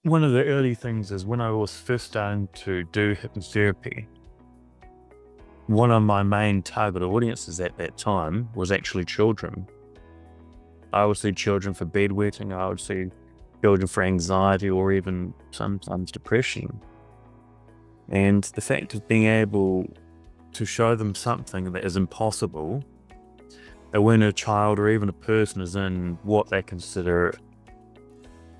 One of the early things is when I was first starting to do hypnotherapy, one of my main target audiences at that time was actually children. I would see children for bedwetting, I would see children for anxiety or even sometimes depression. And the fact of being able to show them something that is impossible, that when a child or even a person is in what they consider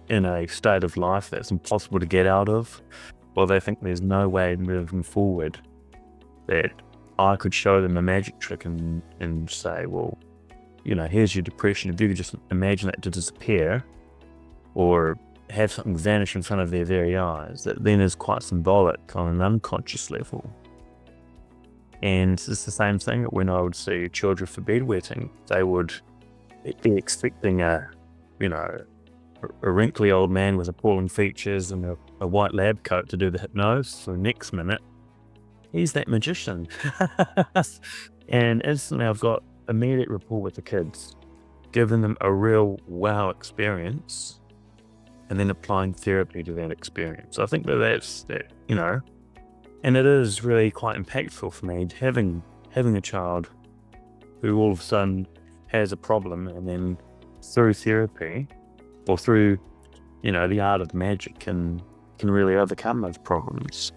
in a state of life that's impossible to get out of, well, they think there's no way moving forward, that I could show them a magic trick and say, well, here's your depression. If you could just imagine that to disappear or have something vanish in front of their very eyes, that then is quite symbolic on an unconscious level. And it's the same thing when I would see children for bedwetting. They would be expecting a wrinkly old man with appalling features and a white lab coat to do the hypnosis. So next minute, he's that magician. And instantly I've got immediate rapport with the kids, giving them a real wow experience and then applying therapy to that experience. I think that's and it is really quite impactful for me having a child who all of a sudden has a problem, and then through therapy or through the art of magic can really overcome those problems.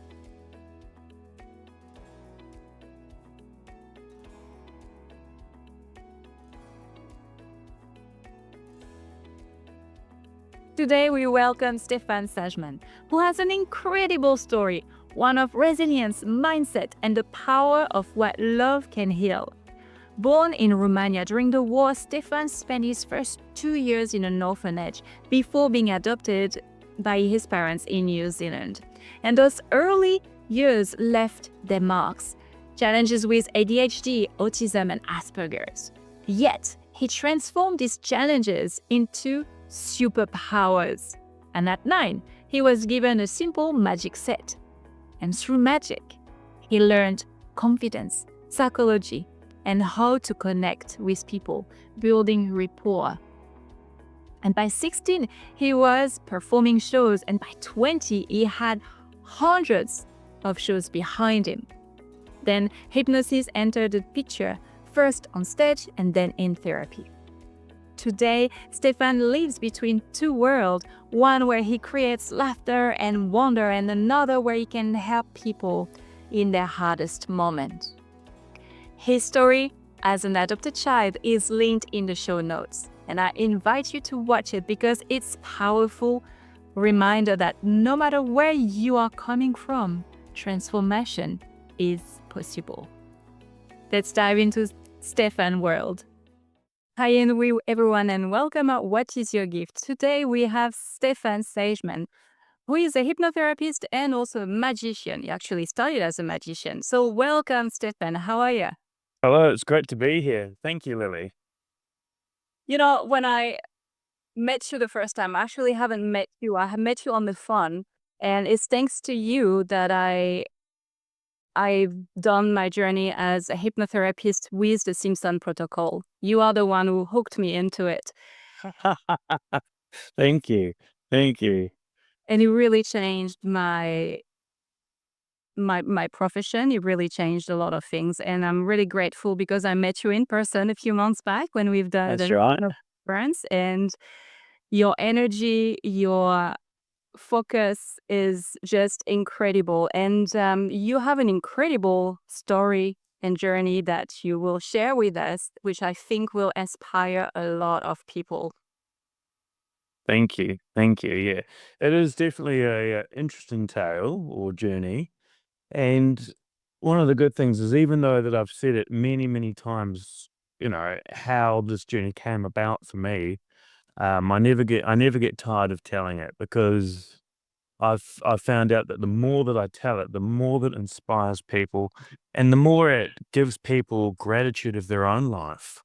Today we welcome Stefan Sageman, who has an incredible story, one of resilience, mindset, and the power of what love can heal. Born in Romania during the war, Stefan spent his first 2 years in an orphanage before being adopted by his parents in New Zealand. And those early years left their marks, challenges with ADHD, autism, and Asperger's. Yet, he transformed these challenges into superpowers. And at 9, he was given a simple magic set. And through magic, he learned confidence, psychology, and how to connect with people, building rapport. And by 16, he was performing shows, and by 20, he had hundreds of shows behind him. Then hypnosis entered the picture, first on stage and then in therapy. Today, Stefan lives between two worlds, one where he creates laughter and wonder, and another where he can help people in their hardest moment. His story as an adopted child is linked in the show notes, and I invite you to watch it because it's a powerful reminder that no matter where you are coming from, transformation is possible. Let's dive into Stefan's world. Hi everyone, and welcome at What is Your Gift? Today we have Stefan Sageman, who is a hypnotherapist and also a magician. He actually started as a magician. So welcome, Stefan. How are you? Hello, it's great to be here. Thank you, Lily. When I met you the first time, I actually haven't met you. I have met you on the phone, and it's thanks to you that I've done my journey as a hypnotherapist with the Simpson protocol. You are the one who hooked me into it. Thank you. Thank you. And it really changed my profession. It really changed a lot of things. And I'm really grateful because I met you in person a few months back when we've done That's the right. conference, and your energy, your focus is just incredible. And you have an incredible story and journey that you will share with us, which I think will inspire a lot of people. Thank you. Thank you. Yeah, it is definitely a interesting tale or journey. And one of the good things is, even though that I've said it many, many times, how this journey came about for me, I never get tired of telling it, because I've found out that the more that I tell it, the more that inspires people, and the more it gives people gratitude of their own life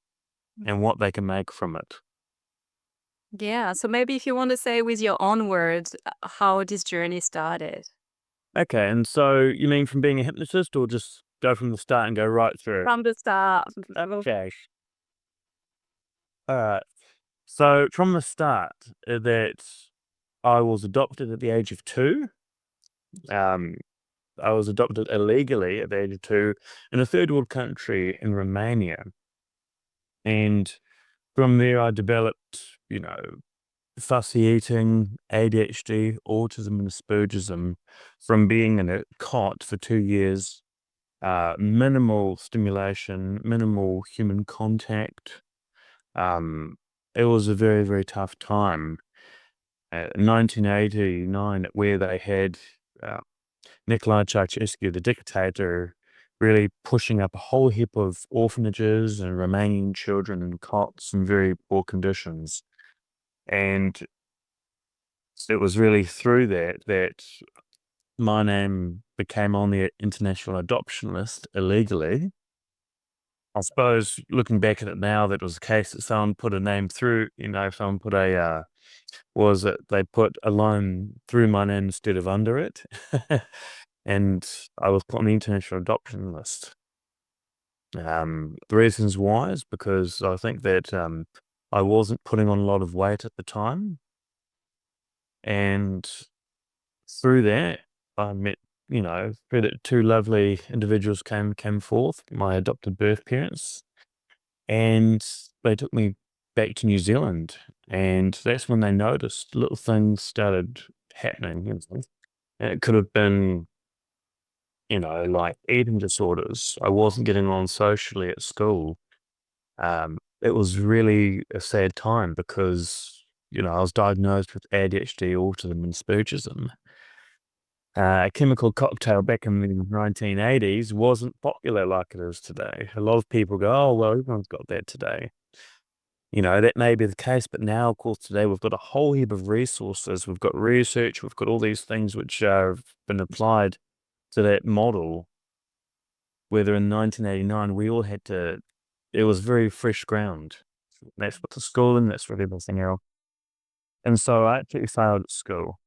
and what they can make from it. Yeah, so maybe if you want to say with your own words how this journey started. Okay, and so you mean from being a hypnotist, or just go from the start and go right through? From the start. Okay. All right. So from the start, that I was adopted at the age of 2. Um, I was adopted illegally at the age of 2 in a third world country in Romania. And from there, I developed, fussy eating, ADHD, autism, and Aspergerism from being in a cot for 2 years, minimal stimulation, minimal human contact. Um, it was a very, very tough time. 1989, where they had uh, Nicolae Ceausescu, the dictator, really pushing up a whole heap of orphanages and Romanian children in cots in very poor conditions. And it was really through that my name became on the international adoption list illegally. I suppose looking back at it now, that was the case that someone put a name through, someone put was it they put a line through my name instead of under it. And I was put on the international adoption list. The reasons why is because I think that I wasn't putting on a lot of weight at the time. And through that, I met, through that, 2 lovely individuals came forth, my adopted birth parents, and they took me back to New Zealand. And that's when they noticed little things started happening. And it could have been, like eating disorders. I wasn't getting on socially at school. It was really a sad time because, I was diagnosed with ADHD, autism, and Aspergerism. A chemical cocktail back in the 1980s wasn't popular like it is today. A lot of people go, oh, well, everyone's got that today. That may be the case, but now, of course, today we've got a whole heap of resources. We've got research, we've got all these things which have been applied to that model. Whether in 1989, we all had to, it was very fresh ground. That's with the schooling, that's with everything else. And so I actually failed at school.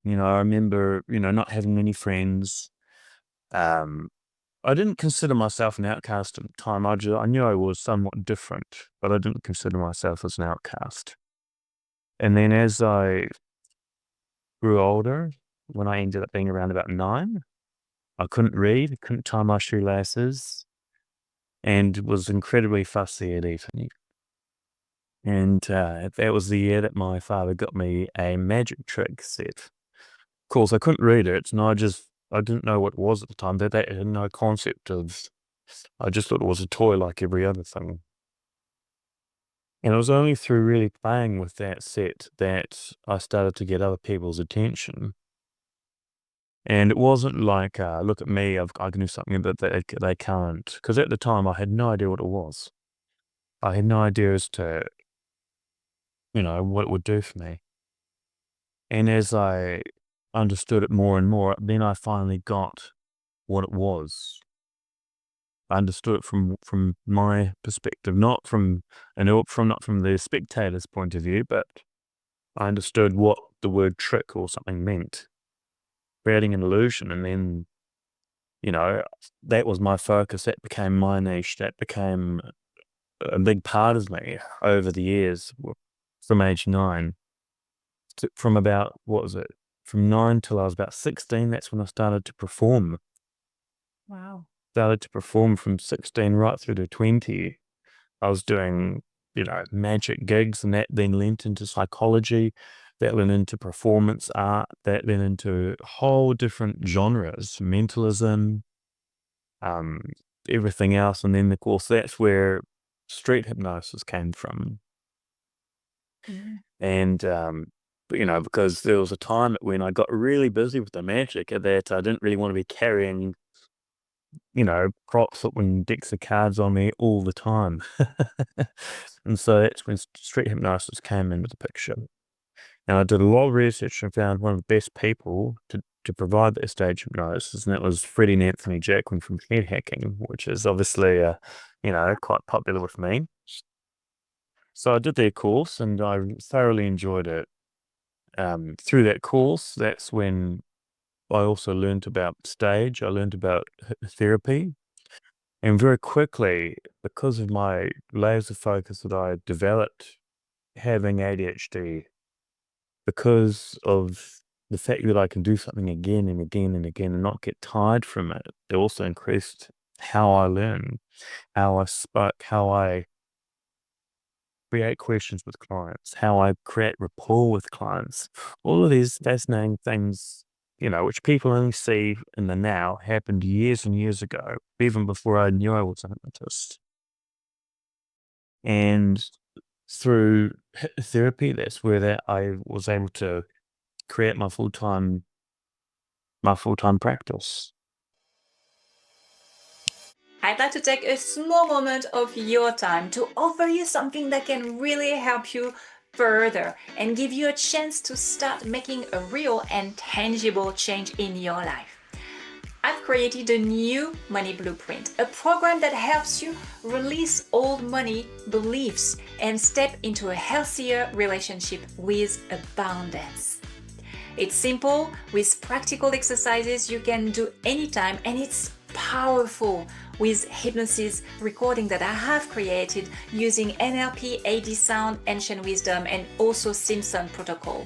I remember, not having many friends. Um, I didn't consider myself an outcast at the time. I knew I was somewhat different, but I didn't consider myself as an outcast. And then as I grew older, when I ended up being around about 9, I couldn't read, couldn't tie my shoelaces, and was incredibly fussy at eating. And that was the year that my father got me a magic trick set. Of course, I couldn't read it, and I didn't know what it was at the time. That had no concept of. I just thought it was a toy like every other thing. And it was only through really playing with that set that I started to get other people's attention. And it wasn't like, look at me, I can do something that they can't. Because at the time, I had no idea what it was. I had no idea as to, what it would do for me. And as I understood it more and more, then I finally got what it was. I understood it from my perspective, not from the spectator's point of view, but I understood what the word trick or something meant, creating an illusion. And then, that was my focus. That became my niche. That became a big part of me over the years from age 9 from about, what was it? From 9 till I was about 16. That's when I started to perform. Wow. Started to perform from 16 right through to 20. I was doing, magic gigs, and that then lent into psychology, that lent into performance art, that lent into whole different genres, mentalism, um, everything else. And then, of course, that's where street hypnosis came from. Mm. And, because there was a time when I got really busy with the magic that I didn't really want to be carrying, props and decks of cards on me all the time. And so that's when street hypnosis came into the picture. And I did a lot of research and found one of the best people to provide that stage hypnosis, and that was Freddie and Anthony Jackwin from Head Hacking, which is obviously, quite popular with me. So I did their course, and I thoroughly enjoyed it. Through that course, that's when I also learned about stage. I learned about hypnotherapy. And very quickly, because of my laser focus that I developed having ADHD, because of the fact that I can do something again and again and again and not get tired from it, it also increased how I learn, how I spoke, how I create questions with clients, how I create rapport with clients. All of these fascinating things, which people only see in the now, happened years and years ago, even before I knew I was a hypnotist. And through therapy, that's where that I was able to create my full time practice. I'd like to take a small moment of your time to offer you something that can really help you further and give you a chance to start making a real and tangible change in your life. I've created a new money blueprint, a program that helps you release old money beliefs and step into a healthier relationship with abundance. It's simple with practical exercises you can do anytime, and it's powerful with hypnosis recording that I have created using NLP, AD sound, ancient wisdom, and also Simpson protocol.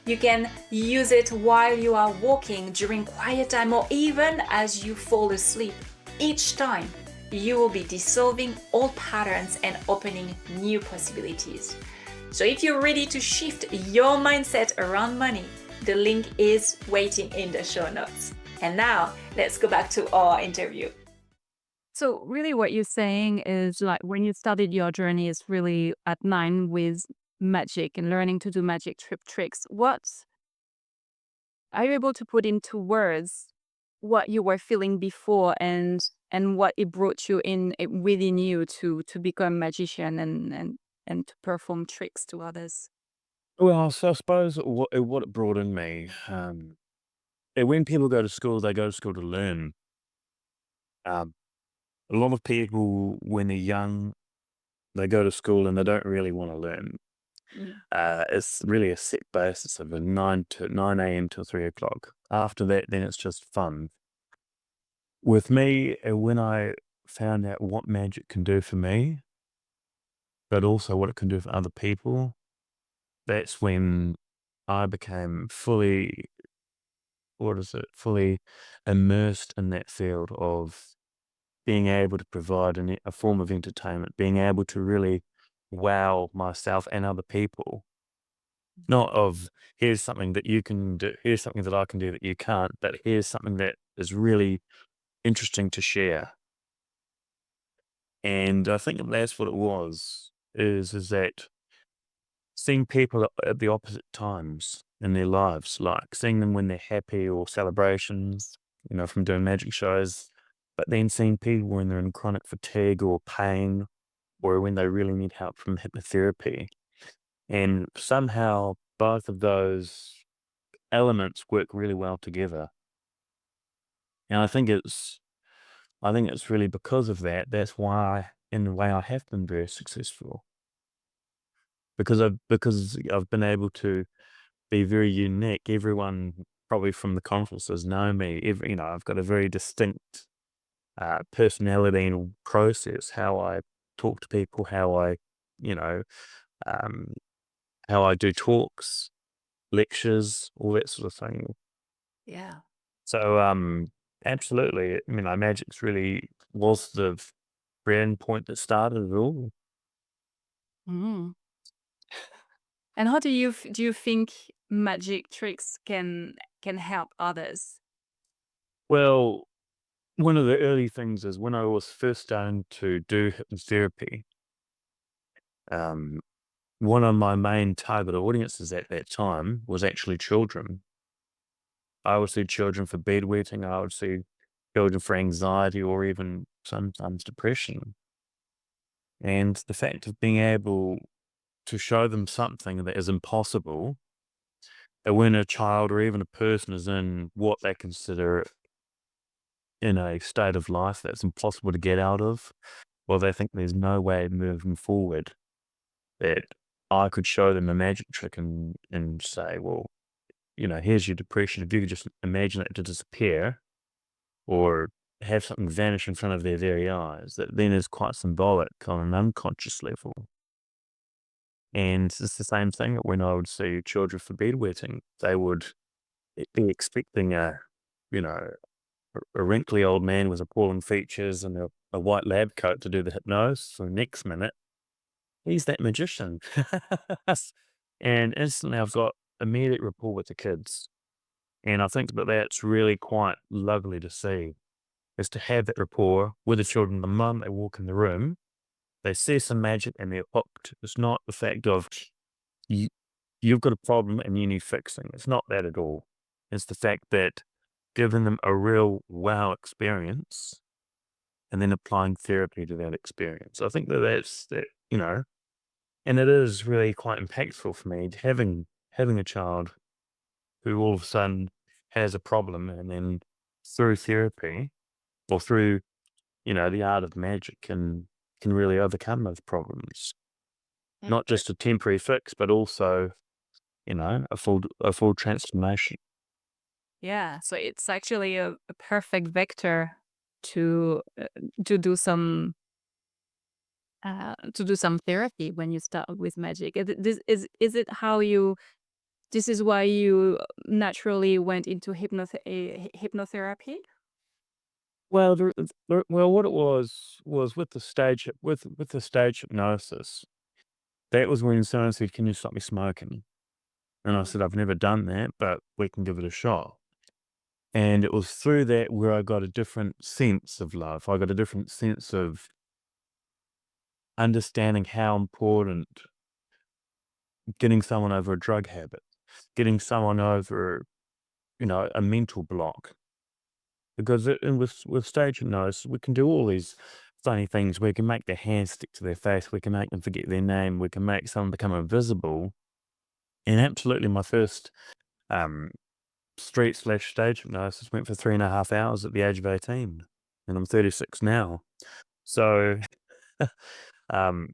You can use it while you are walking, during quiet time, or even as you fall asleep. Each time, you will be dissolving old patterns and opening new possibilities. So if you're ready to shift your mindset around money, the link is waiting in the show notes. And now, let's go back to our interview. So really what you're saying is like when you started your journey is really at 9 with magic and learning to do magic tricks. What are you able to put into words what you were feeling before and what it brought you within you to become magician and to perform tricks to others? Well, so I suppose what it brought in me, when people go to school, they go to school to learn. Um, a lot of people, when they're young, they go to school and they don't really want to learn. It's really a set basis of a 9 a.m. till 3 o'clock. After that, then it's just fun. With me, when I found out what magic can do for me, but also what it can do for other people, that's when I became fully immersed in that field of being able to provide a form of entertainment, being able to really wow myself and other people. Not of, here's something that you can do, here's something that I can do that you can't, but here's something that is really interesting to share. And I think that's what it was, is that seeing people at the opposite times in their lives, like seeing them when they're happy or celebrations, from doing magic shows, but then seeing people when they're in chronic fatigue or pain, or when they really need help from hypnotherapy. And somehow both of those elements work really well together. And I think it's really because of that. That's why, in a way, I have been very successful, because I've been able to be very unique. Everyone probably from the conferences know me. I've got a very distinct personality and process. How I talk to people, you know, um, how I do talks, lectures, all that sort of thing. Yeah. So, absolutely. Magic's really was the brand point that started it all. Mm. And how do you think magic tricks can help others? Well, one of the early things is when I was first starting to do hypnotherapy, um, one of my main target audiences at that time was actually children. I would see children for bedwetting, I would see children for anxiety or even sometimes depression. And the fact of being able to show them something that is impossible, that when a child or even a person is in what they consider in a state of life that's impossible to get out of, well, they think there's no way moving forward, that I could show them a magic trick and say, well, here's your depression. If you could just imagine it to disappear or have something vanish in front of their very eyes, that then is quite symbolic on an unconscious level. And it's the same thing when I would see children for bedwetting. They would be expecting you know, a wrinkly old man with appalling features and a white lab coat to do the hypnosis. So next minute, he's that magician. And instantly I've got immediate rapport with the kids. And I think that that's really quite lovely to see, is to have that rapport with the children. The moment they walk in the room, they see some magic and they're hooked. It's not the fact of you, you've got a problem and you need fixing. It's not that at all. It's the fact that giving them a real wow experience and then applying therapy to that experience. I think that that's that, and it is really quite impactful for me having a child who all of a sudden has a problem and then through therapy or through, the art of magic can really overcome those problems. Not just a temporary fix, but also, a full transformation. Yeah, so it's actually a perfect vector to to do some therapy when you start with magic. Is it how you? This is why you naturally went into hypnotherapy. Well, what it was with the stage hypnosis. That was when someone said, "Can you stop me smoking?" And I said, "I've never done that, but we can give it a shot." And it was through that where I got a different sense of love. I got a different sense of understanding how important getting someone over a drug habit, getting someone over, a mental block. Because and with stage hypnosis, we can do all these funny things. We can make their hands stick to their face. We can make them forget their name. We can make someone become invisible. And absolutely, my first um, street/stage hypnosis went for 3.5 hours at the age of 18, and I'm 36 now. So, um,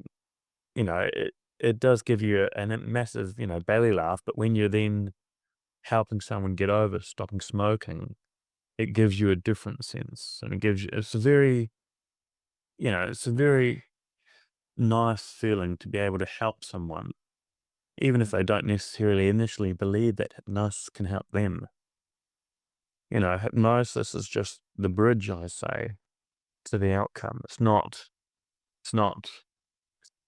it does give you a massive, belly laugh. But when you're then helping someone get over stopping smoking, it gives you a different sense, and it's a very nice feeling to be able to help someone, even if they don't necessarily initially believe that hypnosis can help them. Hypnosis is just the bridge, I say, to the outcome. It's not,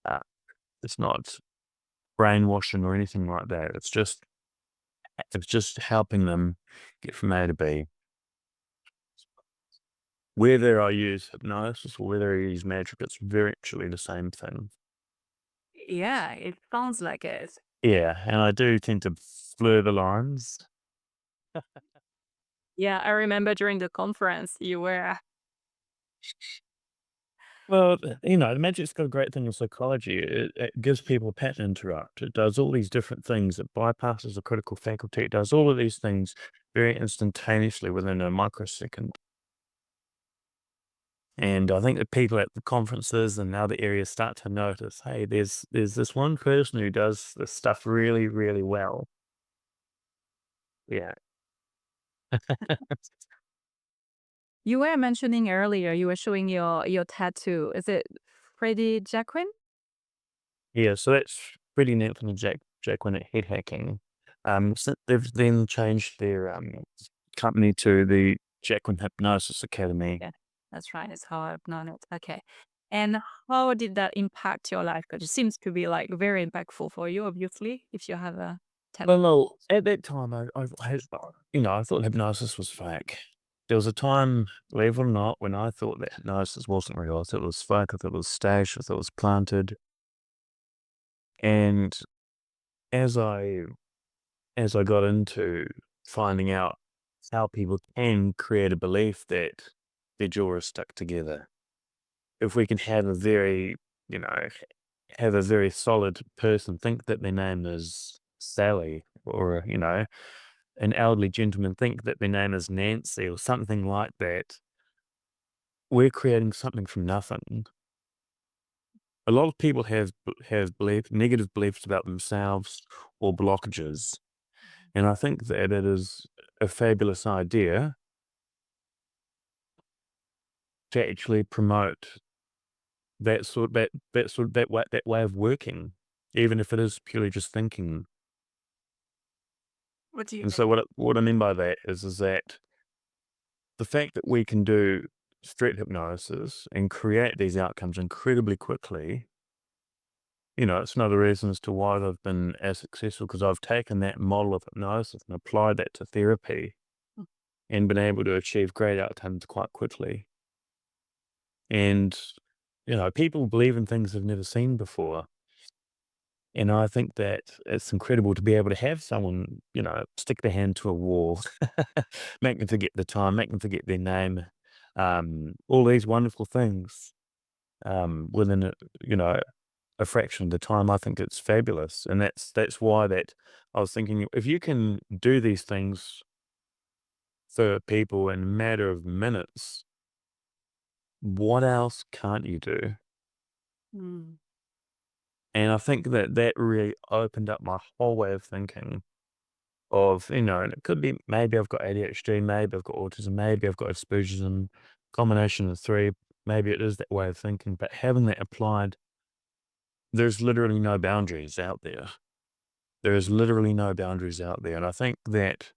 uh, it's not brainwashing or anything like that. It's just helping them get from A to B. Whether I use hypnosis or whether I use magic, it's virtually the same thing. Yeah, it sounds like it. Yeah, and I do tend to blur the lines. Yeah, I remember during the conference you were. Well, the magic's got a great thing in psychology. It gives people a pattern interrupt. It does all these different things. It bypasses the critical faculty. It does all of these things very instantaneously within a microsecond. And I think that people at the conferences and other areas start to notice, hey, there's this one person who does this stuff really, really well. Yeah. You were mentioning earlier, you were showing your tattoo. Is it Freddie Jackwin? Yeah, so that's pretty neat from the Jackwin at head hacking. So they've then changed their company to the Jackwin Hypnosis Academy. Yeah, that's right. That's how I've known it. Okay. And how did that impact your life? Because it seems to be like very impactful for you, obviously, if you have a tattoo. Well, at that time, I thought hypnosis was fake. There was a time, believe it or not, when I thought that hypnosis wasn't real. I thought it was fake. I thought it was staged. I thought it was planted. And as I as I got into finding out how people can create a belief that their jaw is stuck together, if we can you know, have a very solid person think that their name is Sally, or, an elderly gentleman think that their name is Nancy or something like that, we're creating something from nothing. A lot of people have negative beliefs about themselves or blockages. And I think that it is a fabulous idea to actually promote that way of working. even if it is purely just thinking. What do you And mean? so what I mean by that is that the fact that we can do street hypnosis and create these outcomes incredibly quickly, it's another reason as to why they've been as successful, because I've taken that model of hypnosis and applied that to therapy and been able to achieve great outcomes quite quickly. And, people believe in things they've never seen before. And I think that it's incredible to be able to have someone, stick their hand to a wall, make them forget the time, make them forget their name, all these wonderful things within a fraction of the time. I think it's fabulous, and that's why that I was thinking, if you can do these things for people in a matter of minutes, what else can't you do? Mm. And I think that really opened up my whole way of thinking of, and it could be maybe I've got ADHD, maybe I've got autism, maybe I've got Asperger's, combination of three. Maybe it is that way of thinking, but having that applied, there's literally no boundaries out there. There is literally no boundaries out there. And I think that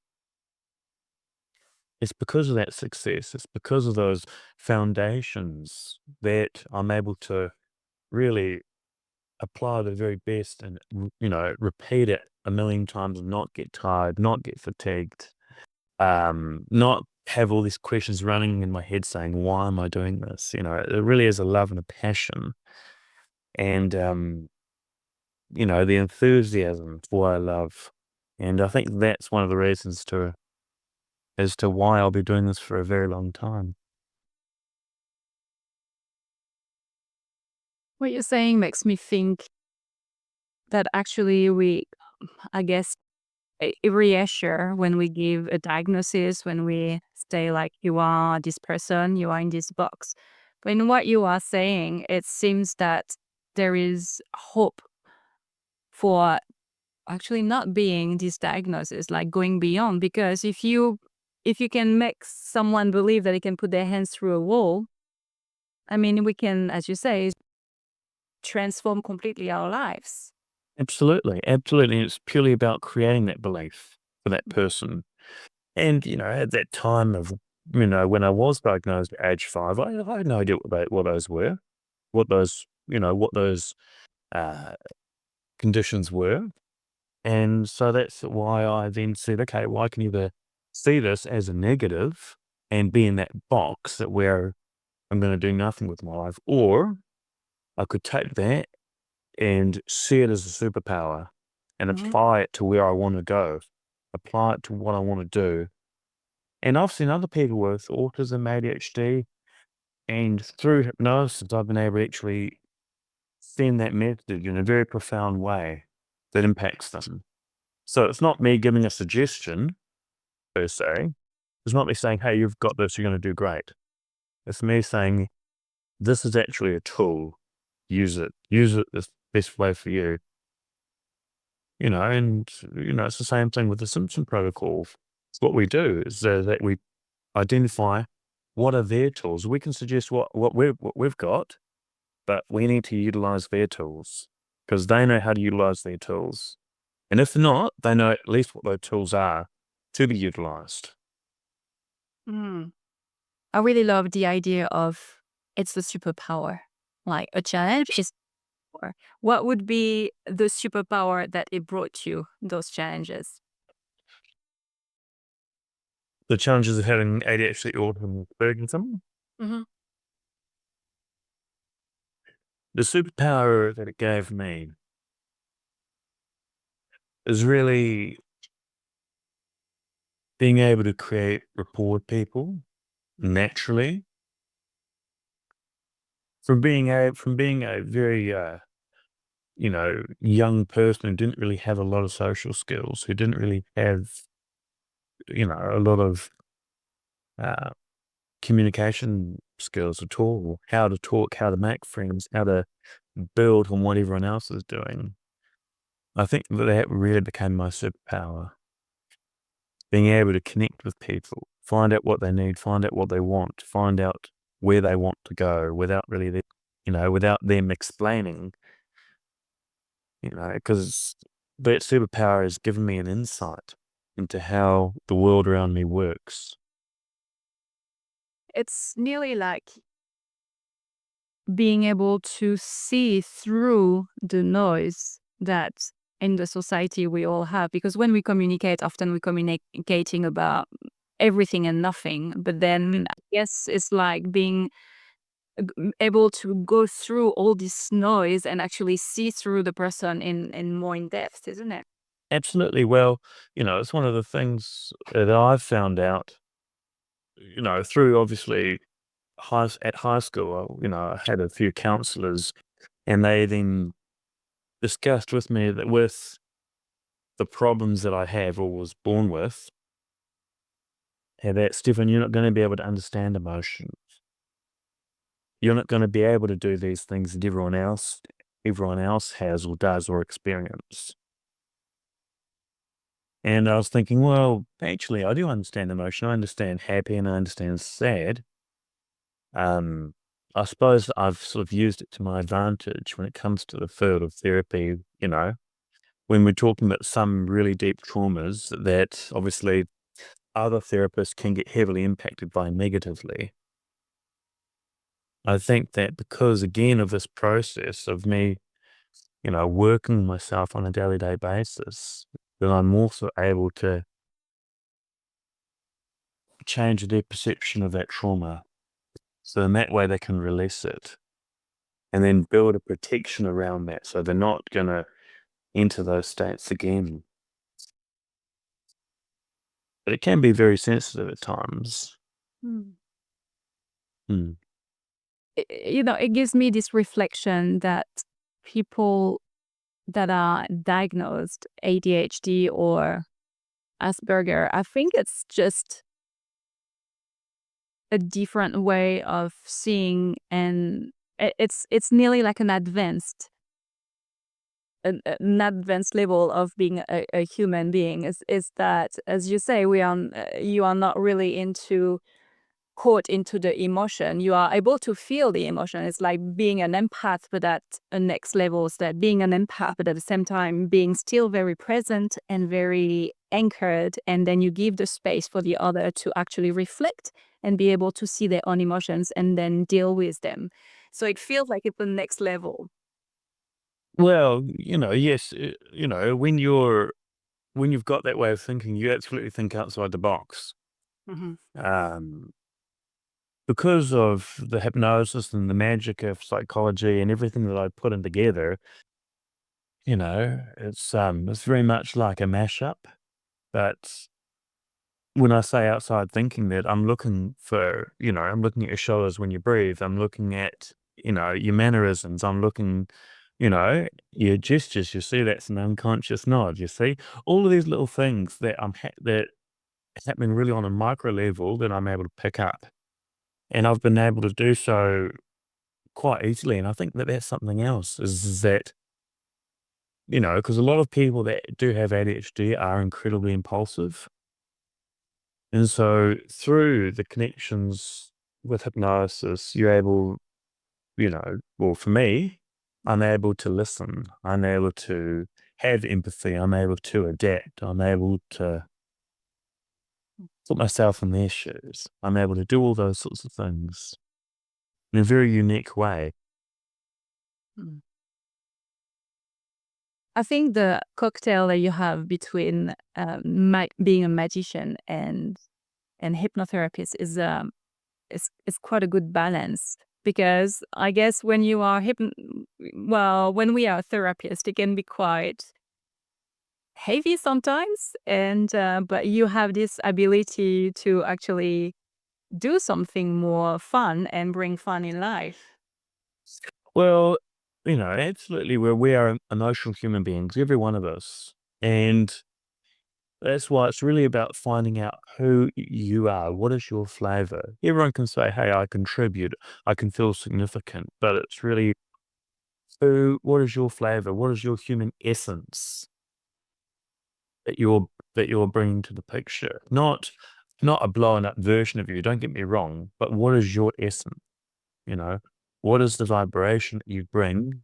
it's because of that success, it's because of those foundations that I'm able to really apply the very best and, repeat it a million times and not get tired, not get fatigued, not have all these questions running in my head saying, why am I doing this? It really is a love and a passion. And, the enthusiasm for what I love. And I think that's one of the reasons as to why I'll be doing this for a very long time. What you're saying makes me think that actually I guess, a reassure when we give a diagnosis, when we say like, you are this person, you are in this box. But in what you are saying, it seems that there is hope for actually not being this diagnosis, like going beyond. Because if you can make someone believe that they can put their hands through a wall, I mean, we can, as you say, transform completely our lives. Absolutely. Absolutely. And it's purely about creating that belief for that person. And, at that time of, when I was diagnosed at age 5, I had no idea what those were, what those uh, conditions were. And so that's why I then said, okay, well, I can either see this as a negative and be in that box that where I'm going to do nothing with my life, or I could take that and see it as a superpower and Mhm. apply it to where I want to go, apply it to what I want to do. And I've seen other people with autism, ADHD, and through hypnosis, I've been able to actually send that message in a very profound way that impacts them. So it's not me giving a suggestion per se. It's not me saying, hey, you've got this, you're going to do great. It's me saying, this is actually a tool. Use it. Use it the best way for you. And, it's the same thing with the Simpson protocol. What we do is that we identify what are their tools. We can suggest what we've got, but we need to utilize their tools because they know how to utilize their tools. And if not, they know at least what those tools are to be utilized. Mm. I really love the idea of it's the superpower. Like a challenge is power. What would be the superpower that it brought you, those challenges? The challenges of having ADHD, autism, Aspergerism. Hmm. The superpower that it gave me is really being able to create rapport with people naturally. From being a very young person who didn't really have a lot of social skills, who didn't really have a lot of uh, communication skills at all, how to talk, how to make friends, how to build on what everyone else is doing. I think that really became my superpower. Being able to connect with people, find out what they need, find out what they want, find out where they want to go without really, without them explaining. because that superpower has given me an insight into how the world around me works. It's nearly like being able to see through the noise that in the society we all have. Because when we communicate, often we're communicating about everything and nothing. But then I guess it's like being able to go through all this noise and actually see through the person in more in depth, isn't it? Absolutely. Well, it's one of the things that I've found out, through obviously at high school. I had a few counselors, and they then discussed with me that with the problems that I have or was born with, and that, Stefan, you're not going to be able to understand emotions. You're not going to be able to do these things that everyone else has or does or experience. And I was thinking, well, actually, I do understand emotion. I understand happy and I understand sad. I suppose I've sort of used it to my advantage when it comes to the field of therapy, when we're talking about some really deep traumas that obviously other therapists can get heavily impacted by negatively. I think that because, again, of this process of me, working myself on a daily day basis, that I'm also able to change their perception of that trauma. So in that way, they can release it and then build a protection around that. So they're not going to enter those states again. But it can be very sensitive at times. Hmm. Hmm. It gives me this reflection that people that are diagnosed ADHD or Asperger, I think it's just a different way of seeing, and it's nearly like an advanced level of being a human being. Is that, as you say, you are not really caught into the emotion. You are able to feel the emotion. It's like being an empath, but at a next level. Is that being an empath, but at the same time being still very present and very anchored. And then you give the space for the other to actually reflect and be able to see their own emotions and then deal with them. So it feels like it's the next level. Well, yes, when you've got that way of thinking, you absolutely think outside the box. Hmm. Um, because of the hypnosis and the magic of psychology and everything that I put in together, it's very much like a mashup. But when I say outside thinking, that I'm looking I'm looking at your shoulders when you breathe. I'm looking at, your mannerisms. I'm looking, your gestures. You see, that's an unconscious nod. You see all of these little things that that happening really on a micro level that I'm able to pick up, and I've been able to do so quite easily. And I think that that's something else is that, because a lot of people that do have ADHD are incredibly impulsive. And so through the connections with hypnosis, you're able, well, for me, I'm able to listen. I'm able to have empathy. I'm able to adapt. I'm able to put myself in their shoes. I'm able to do all those sorts of things in a very unique way. Mm. I think the cocktail that you have between being a magician and hypnotherapist is quite a good balance, because I guess when you are when we are therapists, it can be quite heavy sometimes, and but you have this ability to actually do something more fun and bring fun in life. Well, absolutely. We are emotional human beings, every one of us. And that's why it's really about finding out who you are. What is your flavor? Everyone can say, hey, I contribute, I can feel significant, but it's really what is your flavor? What is your human essence that you're bringing to the picture? Not a blown up version of you, don't get me wrong, but what is your essence? You know, what is the vibration that you bring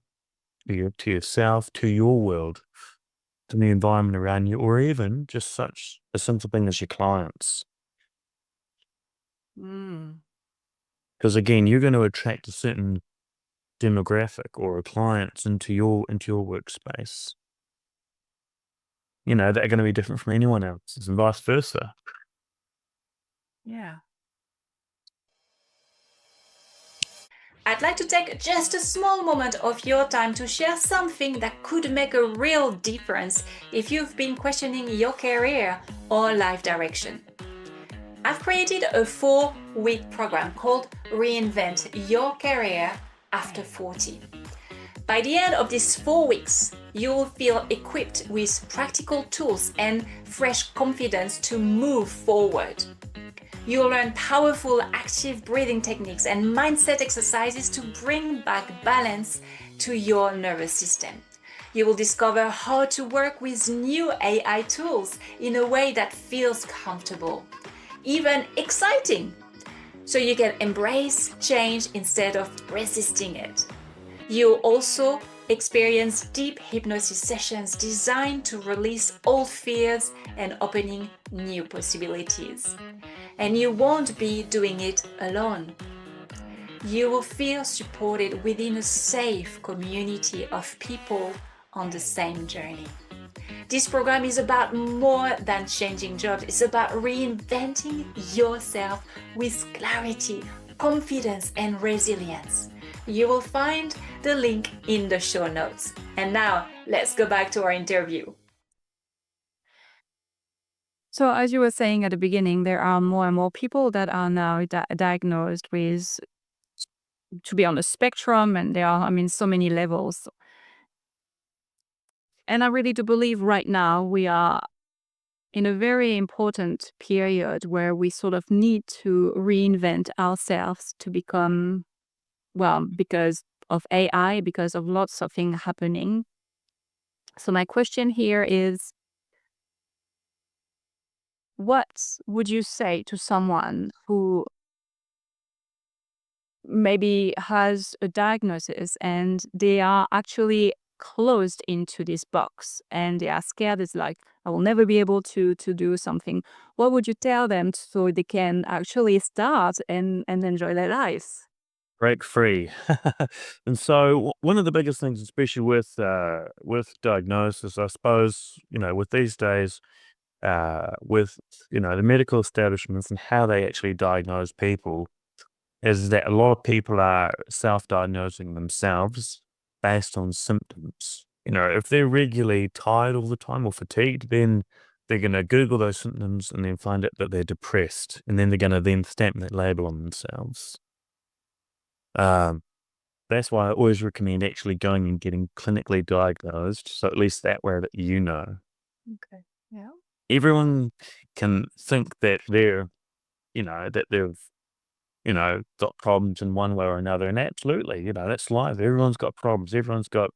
to yourself, to your world, to the environment around you, or even just such a simple thing as your clients. Because again, you're going to attract a certain demographic or clients into your workspace. They're going to be different from anyone else's, and vice versa. Yeah. I'd like to take just a small moment of your time to share something that could make a real difference if you've been questioning your career or life direction. I've created a 4-week program called Reinvent Your Career After 40. By the end of these 4 weeks, you will feel equipped with practical tools and fresh confidence to move forward. You'll learn powerful active breathing techniques and mindset exercises to bring back balance to your nervous system. You will discover how to work with new AI tools in a way that feels comfortable, even exciting, so you can embrace change instead of resisting it. You'll also experience deep hypnosis sessions designed to release old fears and opening new possibilities. And you won't be doing it alone. You will feel supported within a safe community of people on the same journey. This program is about more than changing jobs. It's about reinventing yourself with clarity, confidence, and resilience. You will find the link in the show notes. And now let's go back to our interview. So as you were saying at the beginning, there are more and more people that are now diagnosed with, to be on the spectrum, and there are, so many levels. And I really do believe right now we are in a very important period where we sort of need to reinvent ourselves to become, because of AI, because of lots of things happening. So my question here is, what would you say to someone who maybe has a diagnosis and they are actually closed into this box and they are scared? It's like, I will never be able to do something. What would you tell them so they can actually start and enjoy their lives? Break free. And so one of the biggest things, especially with diagnosis, I suppose, with these days, with the medical establishments and how they actually diagnose people, is that a lot of people are self-diagnosing themselves based on symptoms. If they're regularly tired all the time or fatigued, then they're going to Google those symptoms and then find out that they're depressed, and then they're going to then stamp that label on themselves. That's why I always recommend actually going and getting clinically diagnosed, so at least that way that Okay. Yeah. everyone can think that they've got problems in one way or another, and absolutely, that's life. Everyone's got problems. Everyone's got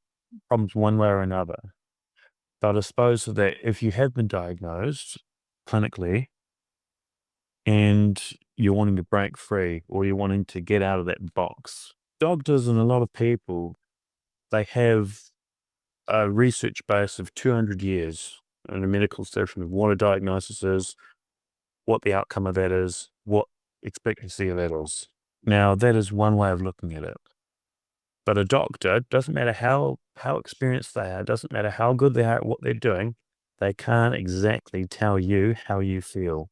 problems one way or another. But I suppose that if you have been diagnosed clinically and you're wanting to break free or you're wanting to get out of that box, doctors and a lot of people, they have a research base of 200 years in a medical section of what a diagnosis is, what the outcome of that is, what expectancy of that is. Now, that is one way of looking at it. But a doctor, doesn't matter how experienced they are, doesn't matter how good they are at what they're doing, they can't exactly tell you how you feel.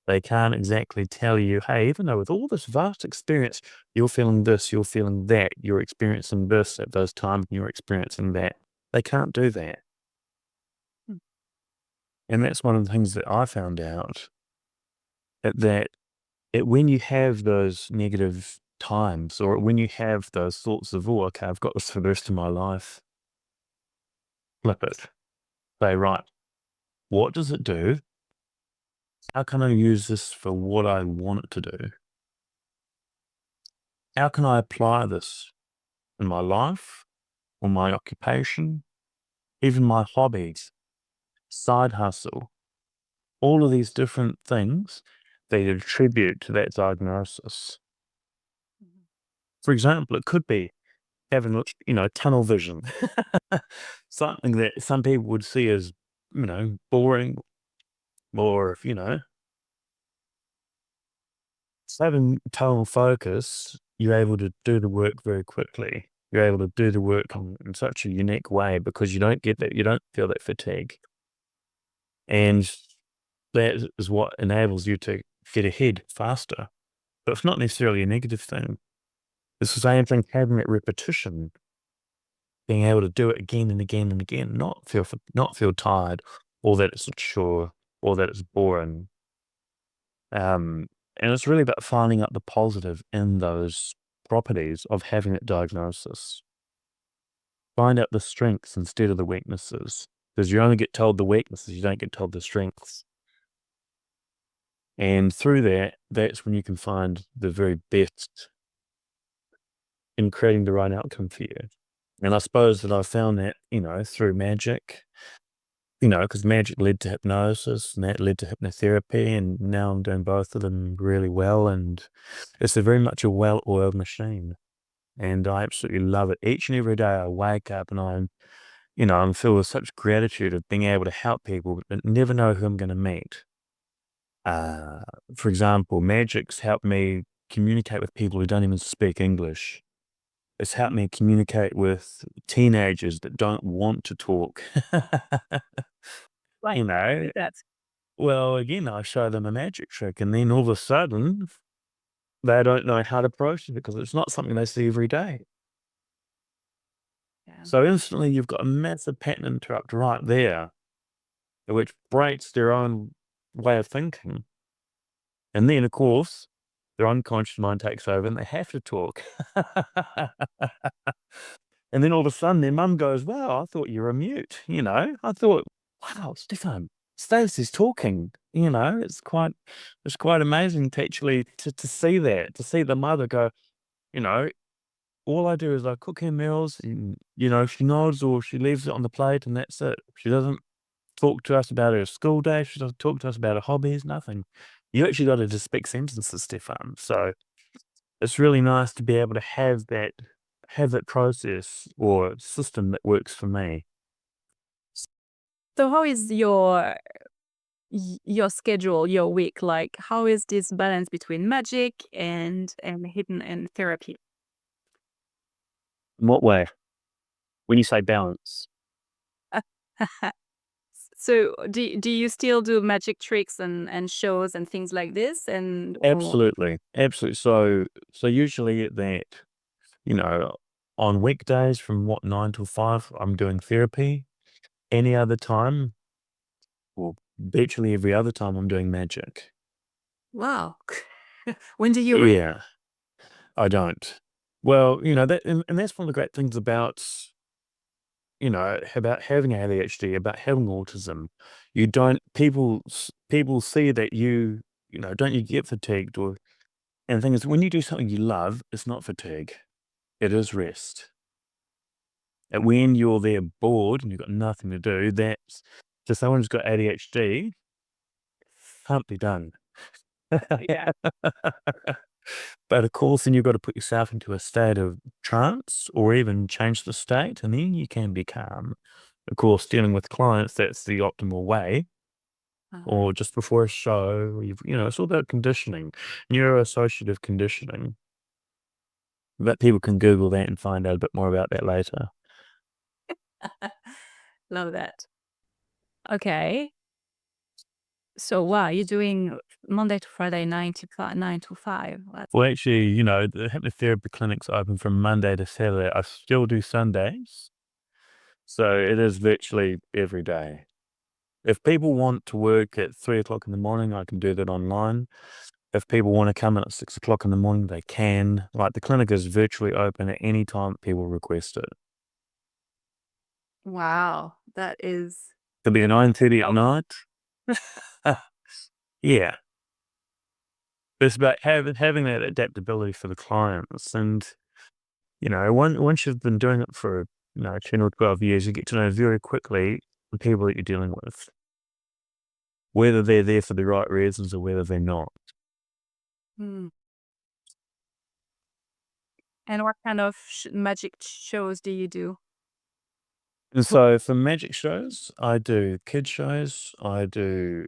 They can't exactly tell you, hey, even though with all this vast experience, you're feeling this, you're feeling that, you're experiencing this at those times, and you're experiencing that. They can't do that. And that's one of the things that I found out, that when you have those negative times, or when you have those thoughts of, oh, okay, I've got this for the rest of my life, flip it. Say, right, what does it do? How can I use this for what I want it to do? How can I apply this in my life or my occupation, even my hobbies, side hustle, all of these different things they attribute to that diagnosis? For example, it could be having, tunnel vision. Something that some people would see as, boring, or, having tunnel focus, you're able to do the work very quickly. You're able to do the work in such a unique way because you don't feel that fatigue. And that is what enables you to get ahead faster. But it's not necessarily a negative thing. It's the same thing, having that repetition, being able to do it again and again and again, not feel tired, or that it's a chore, or that it's boring. And it's really about finding out the positive in those properties of having that diagnosis. Find out the strengths instead of the weaknesses, because you only get told the weaknesses, you don't get told the strengths. And through that's when you can find the very best in creating the right outcome for you. And I suppose that I found that, through magic, because magic led to hypnosis, and that led to hypnotherapy, and now I'm doing both of them really well. And it's very much a well-oiled machine. And I absolutely love it. Each and every day I wake up and I'm filled with such gratitude of being able to help people, but never know who I'm going to meet. For example, magic's helped me communicate with people who don't even speak English. It's helped me communicate with teenagers that don't want to talk. Right. You know, That's well, again, I show them a magic trick, and then all of a sudden, they don't know how to process it because it's not something they see every day. yeah. So instantly, you've got a massive pattern interrupt right there, which breaks their own way of thinking. And then, of course, their unconscious mind takes over and they have to talk. And then all of a sudden, their mum goes, "Wow, I thought you were mute." I thought, "Wow, Stefan, Stacey's talking." It's quite amazing to actually to see that, to see the mother go, you know, all I do is I cook her meals, and she nods or she leaves it on the plate, and that's it. She doesn't talk to us about her school day. She doesn't talk to us about her hobbies. Nothing. You actually got to just speak sentences, Stefan. So it's really nice to be able to have that process or system that works for me. So how is your schedule, your week? Like, how is this balance between magic and hidden and therapy? In what way? When you say balance? So do you still do magic tricks and shows and things like this? And or Absolutely, absolutely. So usually you know, on weekdays from 9 till 5, I'm doing therapy. Any other time, well, virtually every other time, I'm doing magic. wow. When do you Yeah, I don't. Well, and that's one of the great things about having ADHD, about having autism. You don't people see that don't you get fatigued, and the thing is, when you do something you love, it's not fatigue, it is rest. And when you're there bored and you've got nothing to do, that's to someone who's got ADHD, can't be done. yeah. But of course, then you've got to put yourself into a state of trance or even change the state, and then you can be calm. Of course, dealing with clients, that's the optimal way. Or just before a show, it's all about conditioning, neuroassociative conditioning. But people can Google that and find out a bit more about that later. Love that. Okay. So wow, you're doing Monday to Friday, 9 to 5. Well, actually, the hypnotherapy clinic's open from Monday to Saturday. I still do Sundays, so it is virtually every day. If people want to work at 3 o'clock in the morning, I can do that online. If people want to come in at 6 o'clock in the morning, they can. Like, the clinic is virtually open at any time people request it. Wow, that is Could be a 9:30 at night. Yeah. It's about having that adaptability for the clients. And, once you've been doing it for, 10 or 12 years, you get to know very quickly the people that you're dealing with, whether they're there for the right reasons or whether they're not. mm, And what kind of magic shows do you do? And so for magic shows, I do kid shows, I do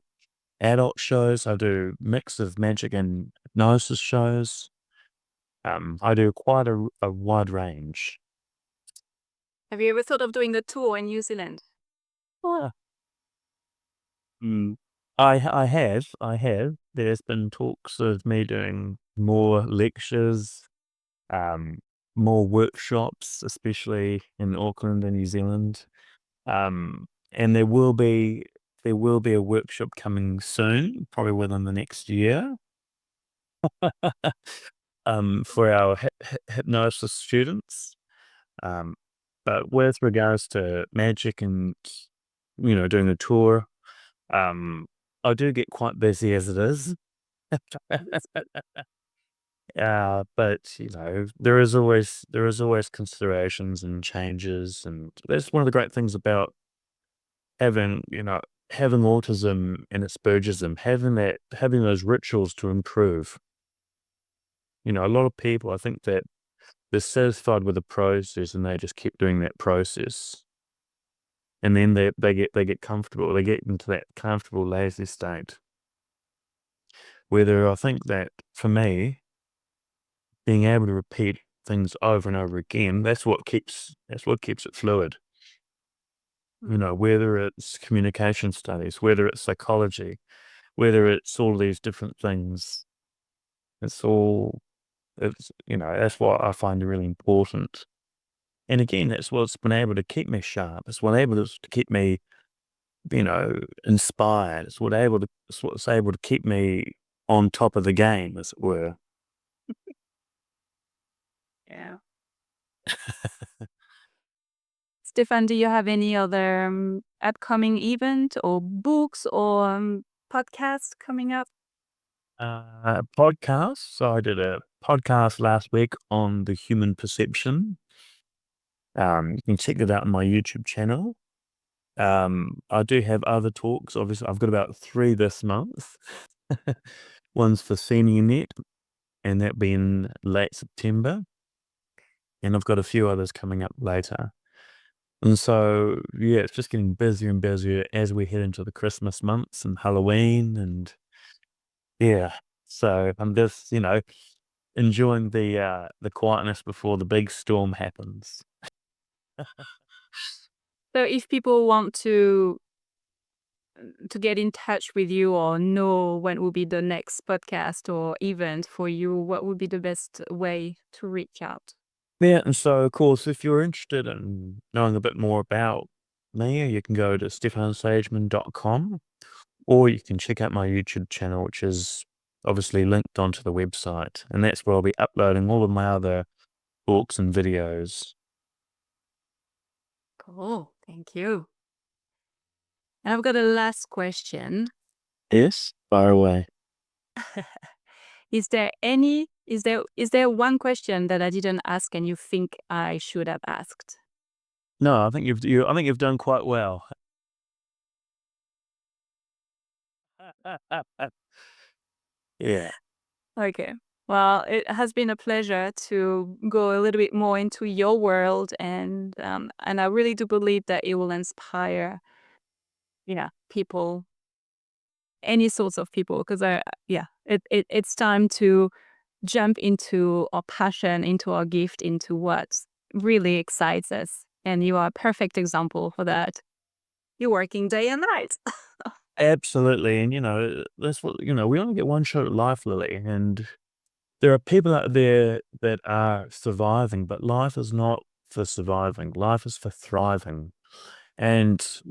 adult shows, I do mix of magic and hypnosis shows. I do quite a wide range. Have you ever thought of doing the tour in New Zealand? Ah. I have. There's been talks of me doing more lectures, um, more workshops, especially in Auckland and New Zealand. And there will be a workshop coming soon, probably within the next year, for our hypnosis students. Um, but with regards to magic and doing a tour, I do get quite busy as it is. But there is always considerations and changes, and that's one of the great things about having autism and Aspergerism, having those rituals to improve. A lot of people, I think that they're satisfied with the process and they just keep doing that process, and then they get comfortable. They get into that comfortable lazy state. Whether I think that for me, being able to repeat things over and over again, that's what keeps it fluid. Whether it's communication studies, whether it's psychology, whether it's all these different things, it's all that's what I find really important. And again, that's what's been able to keep me sharp. It's what able to keep me, inspired. It's what's able to keep me on top of the game, as it were. Yeah. Stefan, do you have any other upcoming event or books or podcasts coming up? Podcasts. So I did a podcast last week on the human perception. You can check that out on my YouTube channel. I do have other talks. Obviously, I've got about 3 this month. One's for SeniorNet, and that'll be in late September. And I've got a few others coming up later. And so, yeah, it's just getting busier and busier as we head into the Christmas months and Halloween. And yeah, so I'm just, enjoying the quietness before the big storm happens. So if people want to get in touch with you or know when will be the next podcast or event for you, what would be the best way to reach out? Yeah, and so of course, if you're interested in knowing a bit more about me, you can go to stefansageman.com, or you can check out my YouTube channel, which is obviously linked onto the website, and that's where I'll be uploading all of my other books and videos. Cool. Thank you. And I've got a last question. Yes, far away. Is there one question that I didn't ask and you think I should have asked? No, I think you've done quite well. Yeah. Okay. Well, it has been a pleasure to go a little bit more into your world, and I really do believe that it will inspire, people, any sorts of people, because it's time to jump into our passion, into our gift, into what really excites us, and you are a perfect example for that. You're working day and night. Absolutely, and that's what we only get one shot at life, Lily, and there are people out there that are surviving, but life is not for surviving. Life is for thriving, and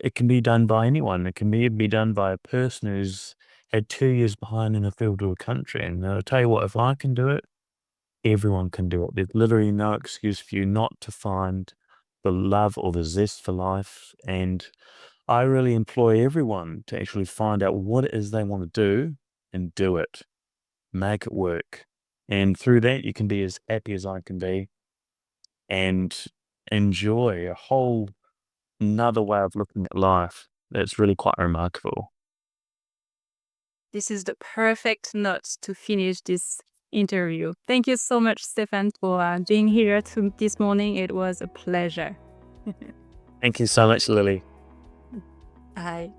it can be done by anyone. It can be done by a person who's had 2 years behind in a field or a country. And I'll tell you what, if I can do it, everyone can do it. There's literally no excuse for you not to find the love or the zest for life. And I really employ everyone to actually find out what it is they want to do and do it. Make it work. And through that, you can be as happy as I can be and enjoy a whole another way of looking at life that's really quite remarkable. This is the perfect note to finish this interview. Thank you so much, Stefan, for being here this morning. It was a pleasure. Thank you so much, Lily. Bye.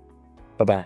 Bye-bye.